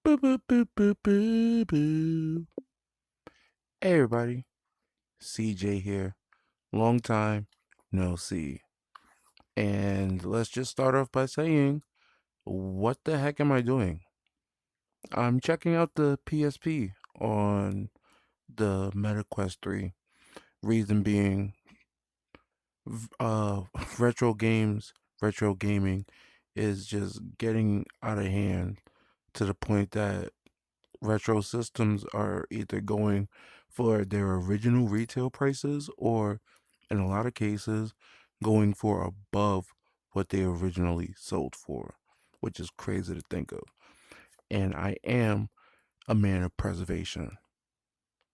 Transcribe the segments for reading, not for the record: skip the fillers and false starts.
Boo, boo, boo, boo, boo, boo. Hey everybody, CJ here. Long time no see. And let's just start off by saying, what the heck am I doing? I'm checking out the PSP on the Meta Quest 3. Reason being, uh, retro games, retro gaming is just getting out of hand to the point that retro systems are either going for their original retail prices or, in a lot of cases, going for above what they originally sold for, which is crazy to think of. And I am a man of preservation.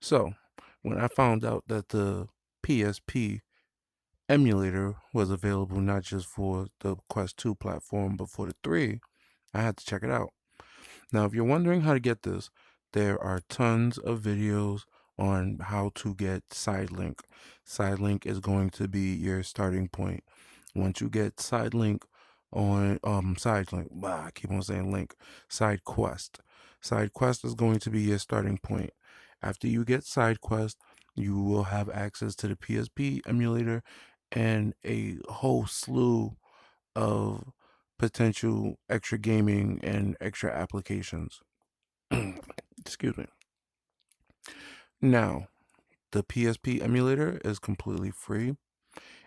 So, when I found out that the PSP emulator was available not just for the Quest 2 platform, but for the 3, I had to check it out. Now, if you're wondering how to get this, there are tons of videos on how to get SideLink. SideLink is going to be your starting point. Once you get SideLink on SideLink, I keep on saying link, SideQuest. SideQuest is going to be your starting point. After you get SideQuest, you will have access to the PSP emulator and a whole slew of potential extra gaming and extra applications. Excuse me. Now, the PSP emulator is completely free.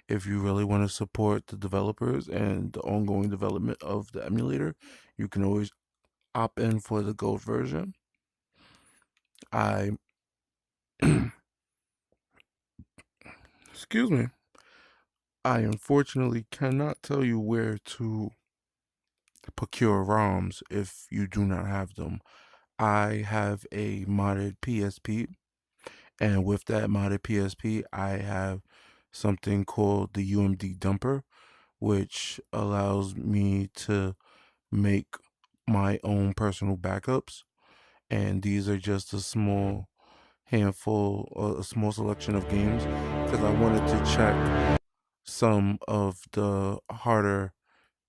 If you really want to support the developers and the ongoing development of the emulator, you can always opt in for the gold version. I excuse me. I unfortunately cannot tell you where to procure ROMs if you do not have them. I have a modded PSP, and with that modded PSP, I have something called the UMD dumper, which allows me to make my own personal backups. And these are just a small handful, or a small selection of games, because I wanted to check some of the harder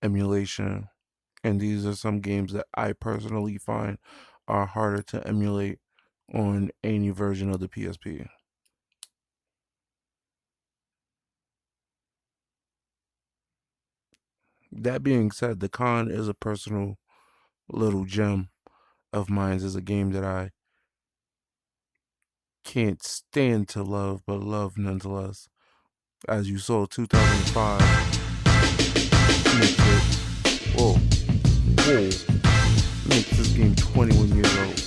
emulation. And these are some games that I personally find are harder to emulate on any version of the PSP. That being said, the Con is a personal little gem of mine. Is a game that I can't stand to love, but love nonetheless. As you saw, 2005 makes it, whoa, makes this game 21 years old.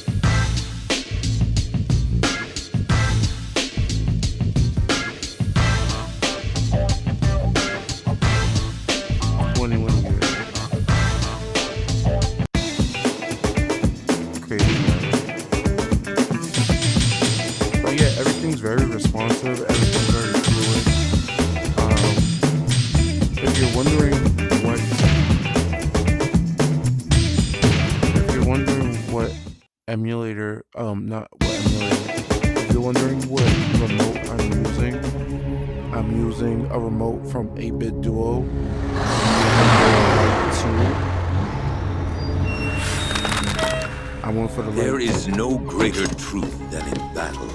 21 years. Crazy, man. But yeah, everything's very responsive, everything's very fluid. If you're wondering what, if you're wondering what emulator, not what emulator, if you're wondering what remote I'm using a remote from 8-Bit Duo. I went for the There is no greater truth than in battle.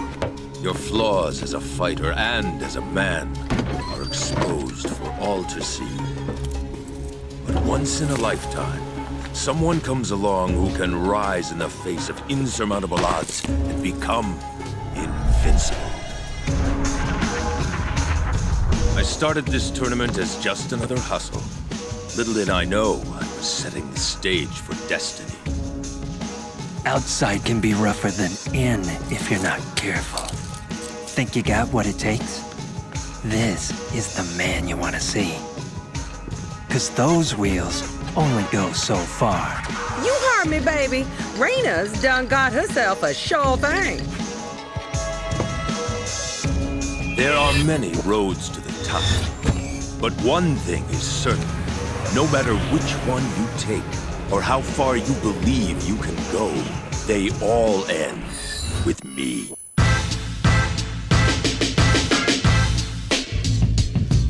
Your flaws as a fighter and as a man are exposed for all to see. But once in a lifetime, someone comes along who can rise in the face of insurmountable odds and become invincible. I started this tournament as just another hustle. Little did I know I was setting the stage for destiny. Outside can be rougher than in if you're not careful. Think you got what it takes? This is the man you want to see. 'Cause those wheels only go so far. You heard me, baby. Rena's done got herself a sure thing. There are many roads to the top. But one thing is certain. No matter which one you take, or how far you believe you can go, they all end with me.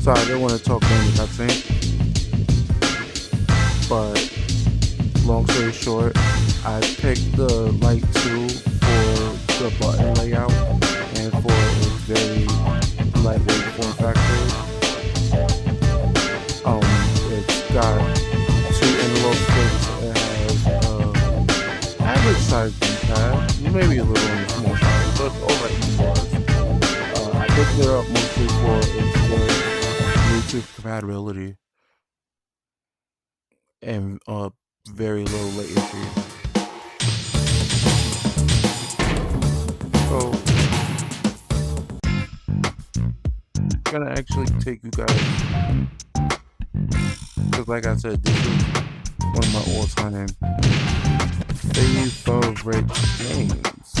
Sorry, I didn't want to talk during the cutscene, but long story short, I picked the Lite 2 for the button layout and for its very lightweight form factor. It's got 2 analog sticks. It has average size D-pad, maybe a little on the small side, but alright nonetheless. I picked it up mostly for its good Bluetooth compatibility and very low latency. So I'm gonna actually take you guys, because like I said, this is one of my all-time favorite games.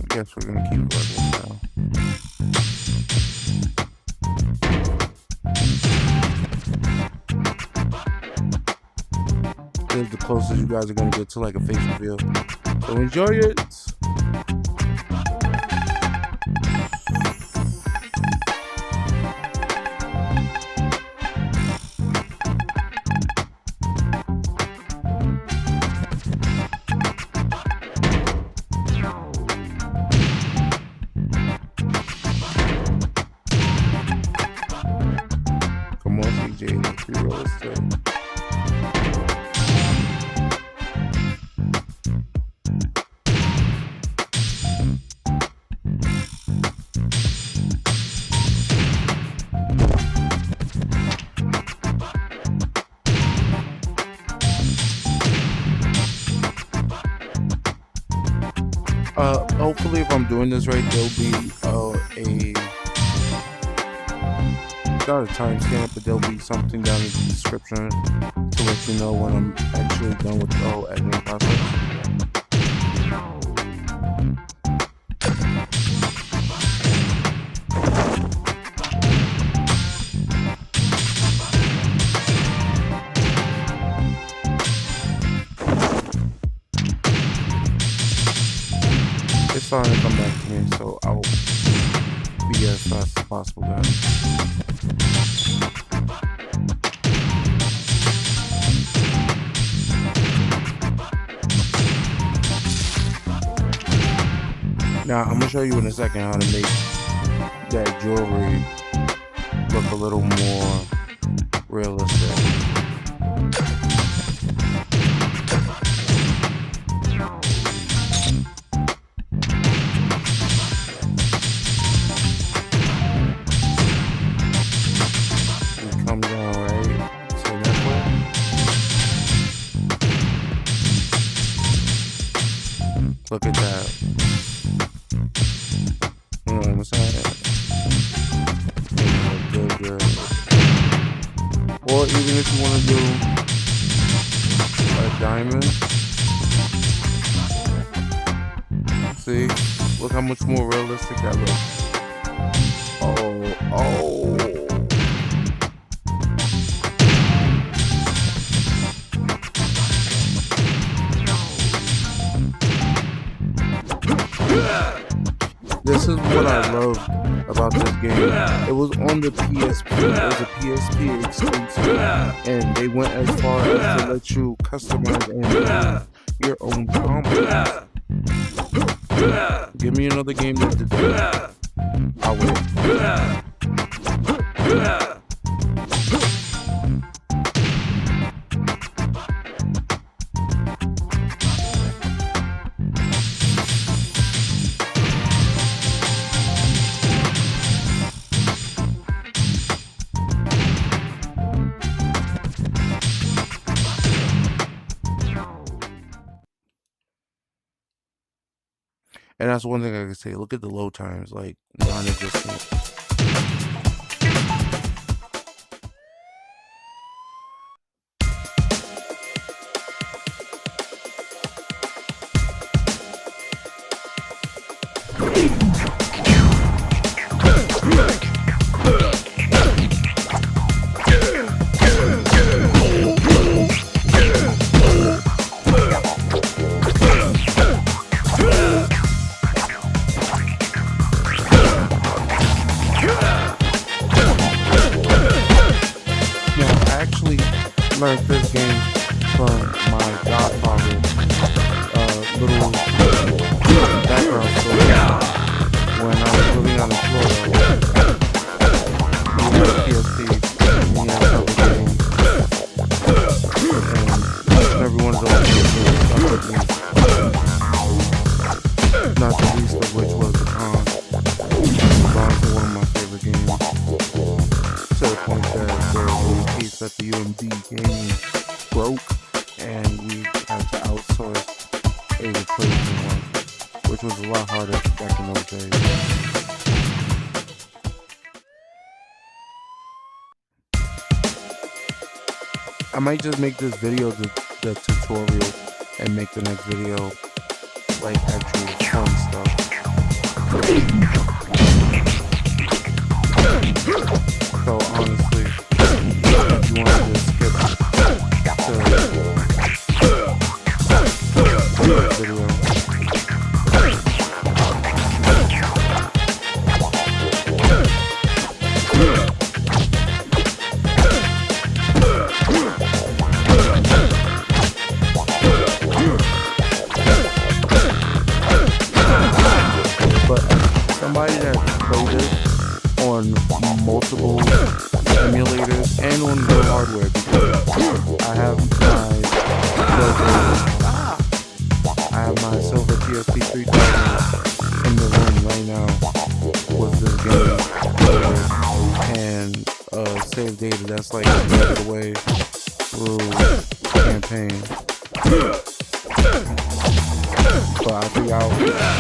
I guess we're gonna keep it like this now. This is the closest you guys are gonna get to like a face reveal. So enjoy it. Come on, CJ, let's be realistic. Hopefully, if I'm doing this right, there'll be not a timestamp, but there'll be something down in the description to let you know when I'm actually done with the whole editing process. It's starting to come back to me, so I'll be as fast as possible, guys. Now, I'm gonna show you in a second how to make that jewelry look a little more realistic. Come down right to that way. Look at that. You know what I'm saying? Good. Or even if you want to do a diamond. See? Look how much more realistic that looks. Oh. This is what I love about this game. It was on the PSP. It was a PSP exclusive, and they went as far as to let you customize and make your own combos. Give me another game that did that. I'll wait. And that's one thing I can say. Look at the load times, like non-existent. Learned this game from my godfather. Little background story. When I was living out in Florida, we had a PSP, and we had several games, and every one of those games stuck with me. Not the least of which was the Con. Con's one of my favorite games. To the point that there was a case that the UMD game broke, and we had to outsource a replacement one, which was a lot harder back in those days. I might just make this video the tutorial and make the next video like actual fun stuff. So honestly, if you want to just skip to the video. But somebody that played it on multiple emulators and on the hardware, because I have my silver PSP 3000 in the room right now with this game and save data that's like the way through campaign. But I think I'll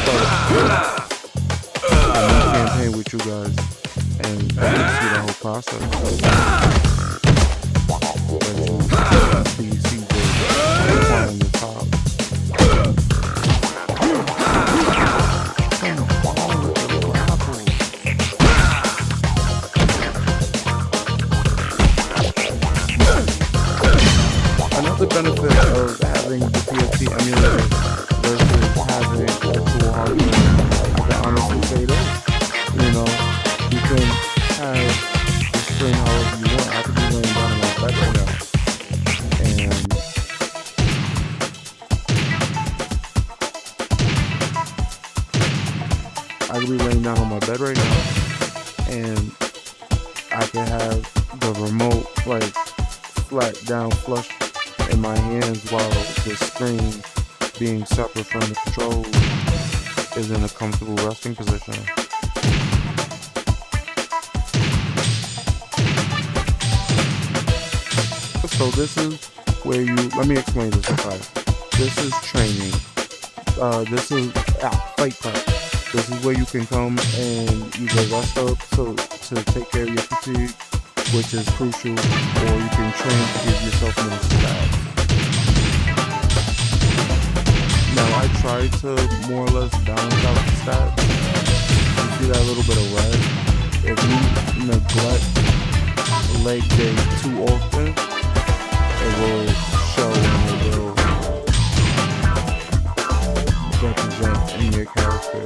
start a new campaign with you guys and see the whole process. See CJ on the top. Another benefit of having the PSP emulator versus having actual hardware, I can honestly say this. You know, you can have the screen however you want. I could be laying down on my bed right now, and I could be laying down on my bed right now, and I can have the remote like flat down flush in my hands while the screen being separate from the controls is in a comfortable resting position. So this is where let me explain this real fast. This is training. This is fight prep. This is where you can come and either rest up to take care of your fatigue, which is crucial, or you can train to give yourself more stats. Now I try to more or less balance out the stats. You see that little bit of red? If you neglect leg day too often, it will show and it will represent in your character.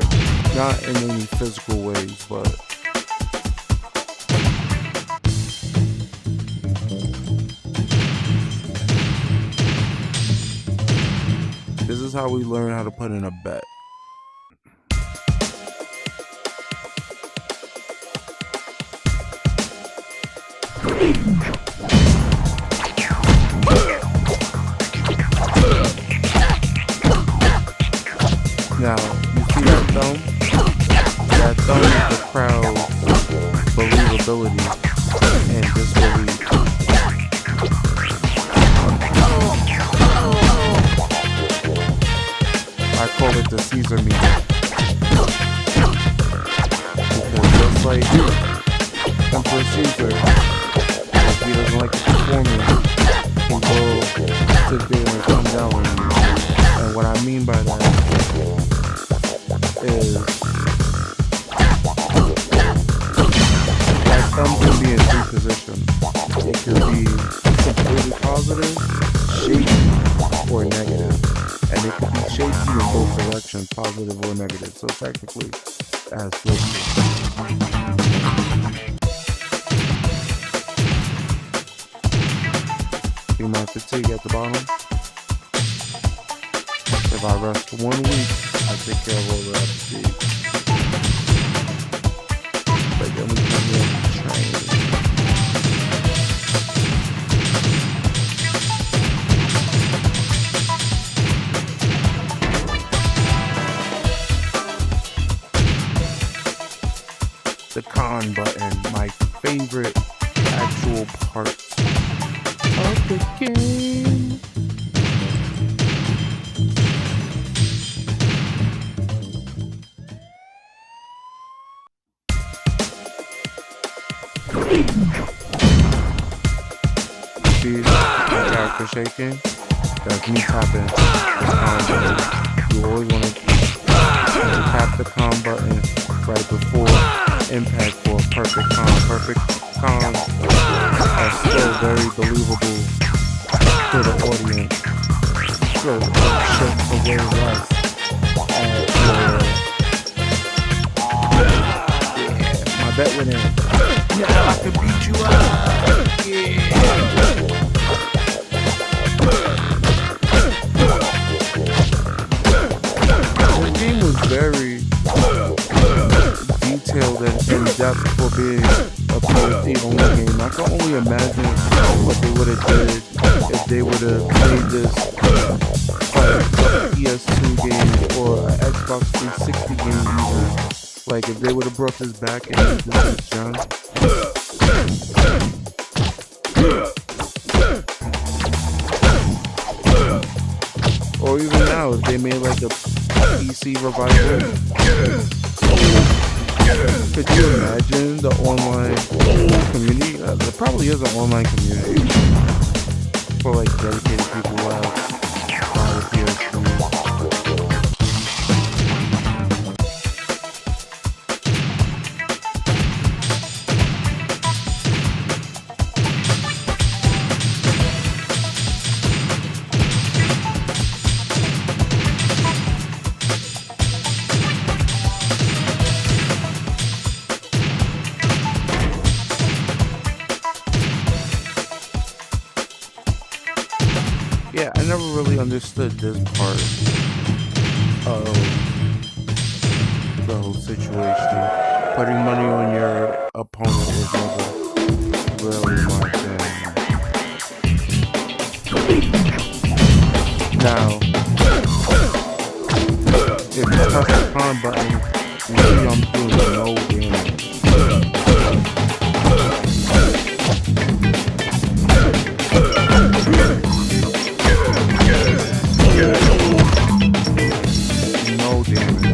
Not in any physical ways, but this is how we learn how to put in a bet. Now, you see that thumb? That thumb is the crowd's believability and disbelief. I call it the Caesar meter. Because just like Emperor Caesar, if he doesn't like the performance, he will sit there and come down on you. And what I mean by that is be completely positive, shaky, or negative. And it could be shaky in both directions, positive or negative. So technically, it has flips. See my fatigue at the bottom? If I rest for 1 week, I take care of all that fatigue. But then we come in and train. The con button, my favorite actual part of the game. See my character shaking? That's me tapping the con button. You always want to tap the con button right before impact for a perfect con. Perfect cons are still very believable to the audience. So shit for way less at yeah, my bet went in. Now I can beat you up. Yeah. The game was very detailed and in-depth for being a PSP only game. I can only imagine what they would have did if they would have made this like a PS2 game or an Xbox 360 game even. Like if they would have brought this back and this is done. Or even now, if they made like a PC revival. Could you imagine the online community? There probably is an online community for like dedicated people who have the PS3. Yeah, I never really understood this part of the whole situation. Putting money on your opponent is never really my thing. Now, if you press the con button, you see I'm doing no damage. No damage.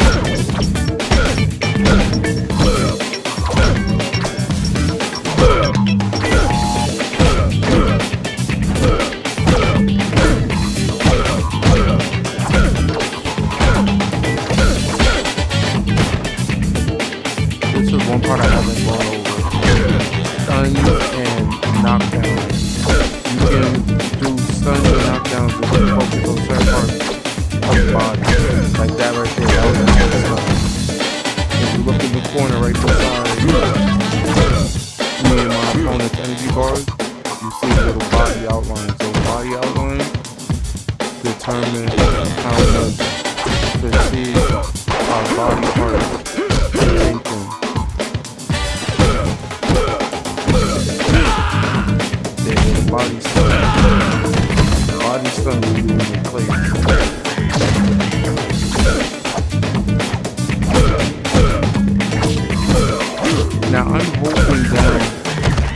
This is one part I haven't gone over. Stuns and knockdowns. You can do stuns and knockdowns if you focus on certain parts of the body. Like that right there. That was a nice stun. If you look in the corner right beside me and my opponent's energy bars, you see little body outlines. Those body outlines determine how much fatigue our body parts are taking. The body stun. Body stun will be in place. Now I'm holding down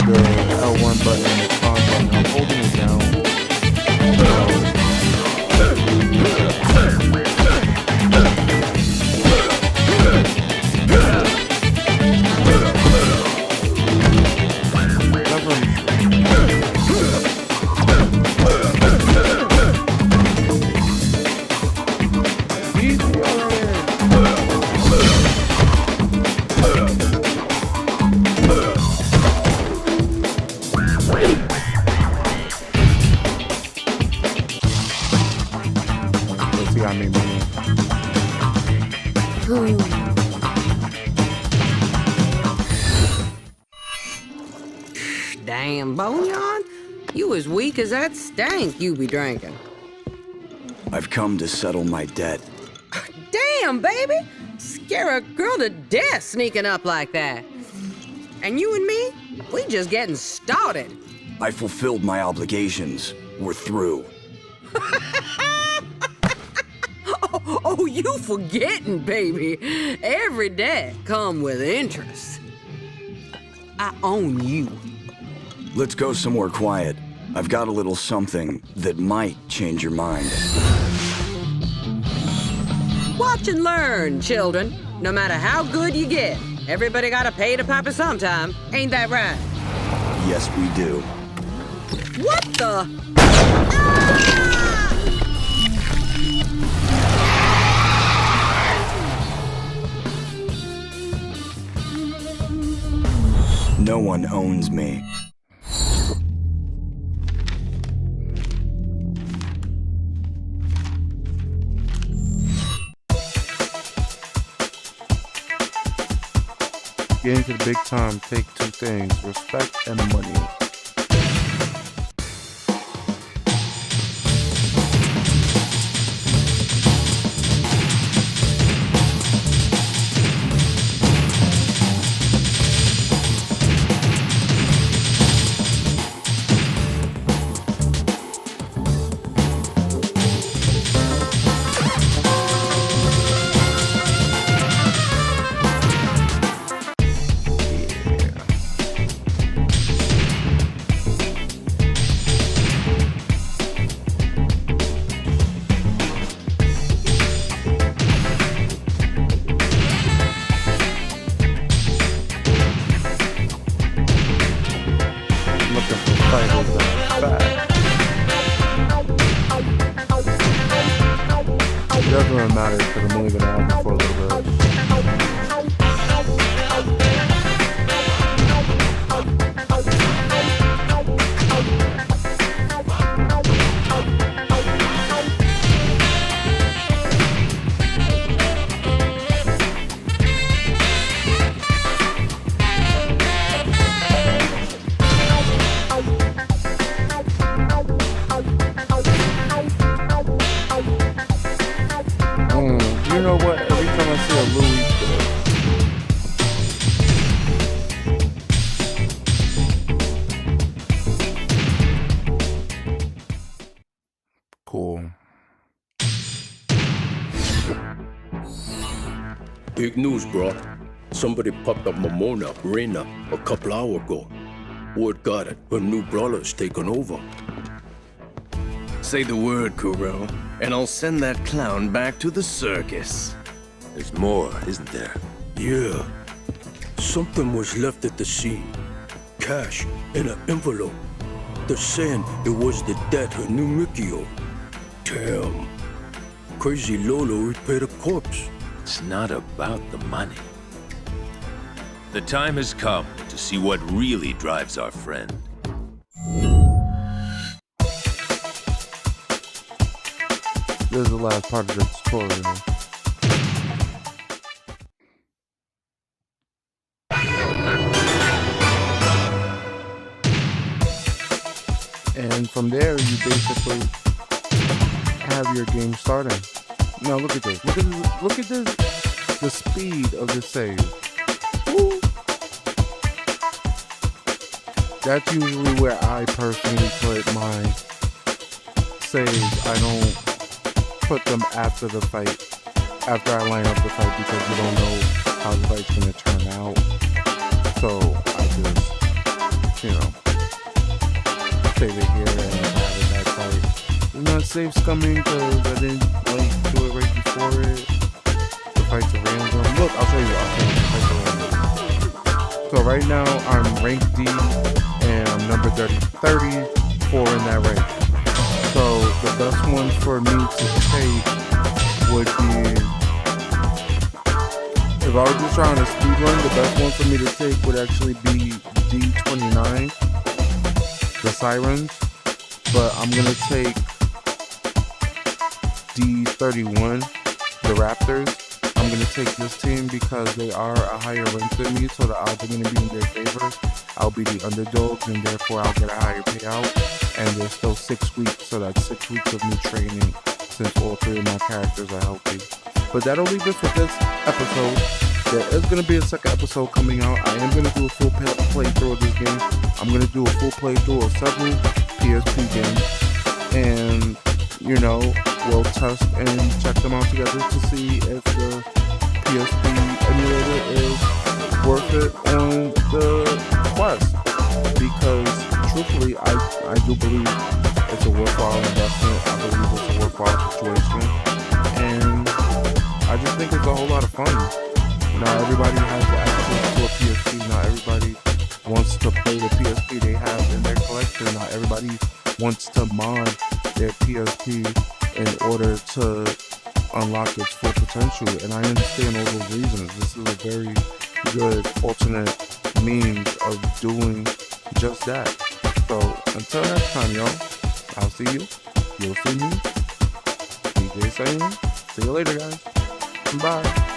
the L1 button and the con button. I'm holding it down. Damn, Boneyard. You as weak as that stank you be drinking. I've come to settle my debt. Damn, baby! Scare a girl to death sneaking up like that. And you and me, we just getting started. I fulfilled my obligations. We're through. Oh, you forgetting, baby. Every debt come with interest. I own you. Let's go somewhere quiet. I've got a little something that might change your mind. Watch and learn, children. No matter how good you get, everybody gotta pay the piper sometime. Ain't that right? Yes, we do. What the? No one owns me. Getting to the big time take two things: respect and money. It doesn't really matter because I'm only going to have them for a little bit. You know what? Every time I see a Louis cool. Big news, bro. Somebody popped up Mamona, Reina, a couple hours ago. Word got it. Her new brawler's taken over. Say the word, Kuro, and I'll send that clown back to the circus. There's more, isn't there? Yeah. Something was left at the scene. Cash in an envelope. They're saying it was the debt her new Mickey owed. Damn. Crazy Lolo repaired a corpse. It's not about the money. The time has come to see what really drives our friend. This is the last part of the tutorial. And from there, you basically have your game starting. Now look at this. Look at this. The speed of this save. Woo. That's usually where I personally put my saves. I don't put them after the fight, after I line up the fight, because you don't know how the fight's gonna turn out. So I just, save it here and have it that fight. It's not save scumming because I didn't do it right before it. The fight's a random. Look, I'll show you. The fight's a random. So right now I'm rank D and I'm number 34 in that rank. So the best one for me to take would be, if I was just trying to speed run, the best one for me to take would actually be D29, the Sirens. But I'm gonna take D31, the Raptors. I'm going to take this team because they are a higher rank than me, so the odds are going to be in their favor. I'll be the underdogs, and therefore I'll get a higher payout. And there's still 6 weeks, so that's 6 weeks of me training since all 3 of my characters are healthy. But that'll leave it for this episode. There is going to be a second episode coming out. I am going to do a full playthrough of this game. I'm going to do a full playthrough of several PSP games. And, you know, we'll test and check them out together to see if the PSP emulator is worth it on the Quest. Because, truthfully, I do believe it's a worthwhile investment. I believe it's a worthwhile situation. And I just think it's a whole lot of fun. Not everybody has access to a PSP. Not everybody wants to play the PSP they have in their collection. Not everybody wants to mod their PSP in order to unlock its full potential. And I understand all those reasons. This is a very good alternate means of doing just that. So until next time, y'all, I'll see you. You'll see me. DJ saying, see you later, guys. Bye.